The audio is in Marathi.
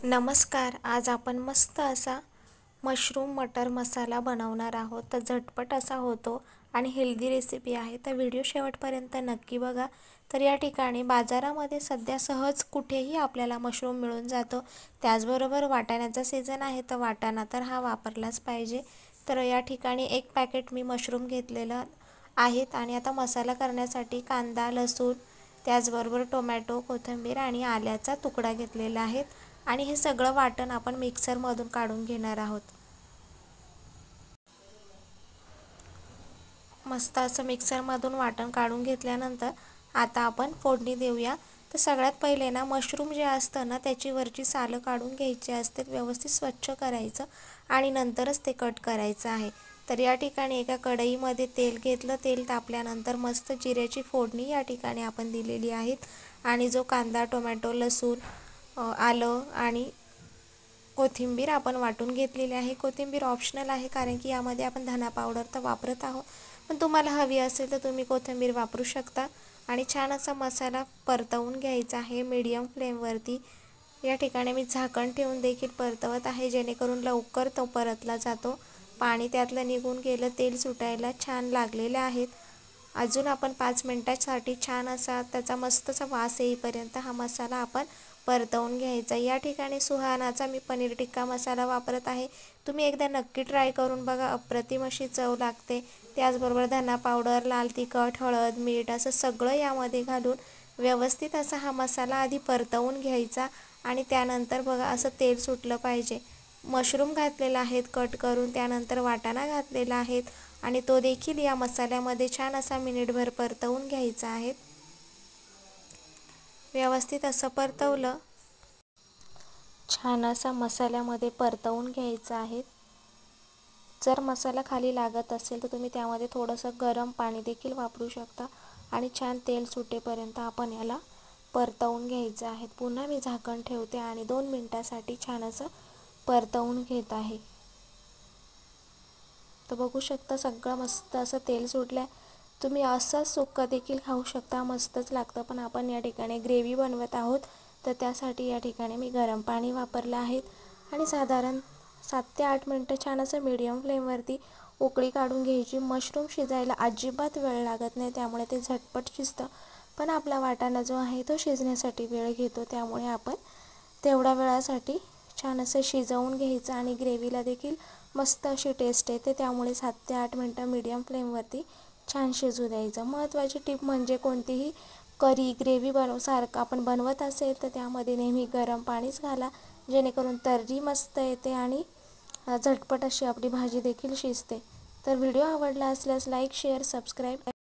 नमस्कार। आज आपण मस्त असा मशरूम मटर मसाला बनवणार आहोत। तर झटपट असा होतो आणि हेल्दी रेसिपी आहे, तर व्हिडिओ शेवटपर्यंत नक्की बघा। तर या ठिकाणी बाजारामध्ये सध्या सहज कुठेही आपल्याला मशरूम मिळून जातो। त्याचबरोबर वाटाण्याचा सीजन आहे, तर वाटाणा तर हा वापरलाच पाहिजे। तर या ठिकाणी एक पॅकेट मी मशरूम घेतलेलं आहेत आणि आता मसाला करण्यासाठी कांदा, लसूण, त्याचबरोबर टोमॅटो, कोथिंबीर आणि आल्याचा तुकडा घेतलेला आहे आणि हे सगळं वाटण आपण मिक्सरमधून काढून घेणार आहोत। मस्त असं मिक्सरमधून वाटण काढून घेतल्यानंतर आता आपण फोडणी देऊया। तर सगळ्यात पहिले ना मशरूम जे असतं ना त्याची वरची सालं काढून घ्यायची असते, व्यवस्थित स्वच्छ करायचं आणि नंतरच ते कट करायचं आहे। तर या ठिकाणी एका कढईमध्ये तेल घेतलं, तेल तापल्यानंतर मस्त जिऱ्याची फोडणी या ठिकाणी आपण दिलेली आहे आणि जो कांदा, टोमॅटो, लसूण, आलं आणि कोथिंबीर आपण वाटून घेतलेली आहे। कोथिंबीर ऑप्शनल आहे, कारण की यामध्ये आपण धना पावडर तर वापरत आहोत, पण तुम्हाला हवी असेल तर तुम्ही कोथिंबीर वापरू शकता। आणि छान असा मसाला परतवून घ्यायचा आहे मीडियम फ्लेमवरती। या ठिकाणी मी झाकण ठेवून देखील परतवत आहे, जेणेकरून लवकर तो परतला जातो। पाणी त्यातलं निघून गेलं, तेल सुटायला छान लागलेले आहेत। अजून आपण 5 मिनिटांसाठी छान असा त्याचा मस्तसा वास येईपर्यंत हा मसाला आपण परतवून घ्यायचा। या ठिकाणी सुहानाचा मी पनीर टिक्का मसाला वापरत आहे, तुम्ही एकदा नक्की ट्राय करून बघा, अप्रतिम अशी चव लागते। त्याचबरोबर धना पावडर, लाल तिखट, हळद, मीठ असं सगळं यामध्ये घालून व्यवस्थित असा हा मसाला आधी परतवून घ्यायचा आणि त्यानंतर बघा असं तेल सुटलं पाहिजे। मशरूम घातलेला आहेत कट करून, त्यानंतर वाटाणा घातलेला आहेत आणि तो देखील या मसाल्यामध्ये छान असा मिनिटभर परतवून घ्यायचा आहे। व्यवस्थित असं परतवलं, छान असा मसाल्यामध्ये परतवून घ्यायचा आहे। जर मसाला खाली लागत असेल तर तुम्ही त्यामध्ये थोडंसं गरम पाणी देखील वापरू शकता आणि छान तेल सुटेपर्यंत आपण याला परतवून घ्यायचं आहे। पुन्हा मी झाकण ठेवते आणि 2 मिनिटांसाठी छान असं परतवून घेत आहे। तर बघू शकता सगळं मस्त असं तेल सुटलं। तुम्ही असं सुक्का देखील खाऊ शकता, मस्तच लागतं, पण आपण या ठिकाणी ग्रेव्ही बनवत आहोत, तर त्यासाठी या ठिकाणी मी गरम पाणी वापरलं आहे आणि साधारण 7 ते 8 मिनिटं छान असं मीडियम फ्लेमवरती उकळी काढून घ्यायची। मशरूम शिजायला अजिबात वेळ लागत नाही, त्यामुळे ते झटपट शिजतं, पण आपला वाटाणा जो आहे तो शिजण्यासाठी वेळ घेतो, त्यामुळे आपण तेवढ्या वेळासाठी छान असं शिजवून घ्यायचं आणि ग्रेव्हीला देखील मस्त अशी टेस्ट येते। त्यामुळे 7 ते 8 मिनिटं मीडियम फ्लेमवरती छान शिजू द्यायचं। महत्त्वाची टिप म्हणजे कोणतीही करी ग्रेव्ही सारखं आपण बनवत असेल तर त्यामध्ये नेहमी गरम पाणीच घाला, जेणेकरून तर्री मस्त येते आणि झटपट अशी आपली भाजी देखील शिजते। तर व्हिडिओ आवडला असल्यास लाईक, शेअर, सबस्क्राईब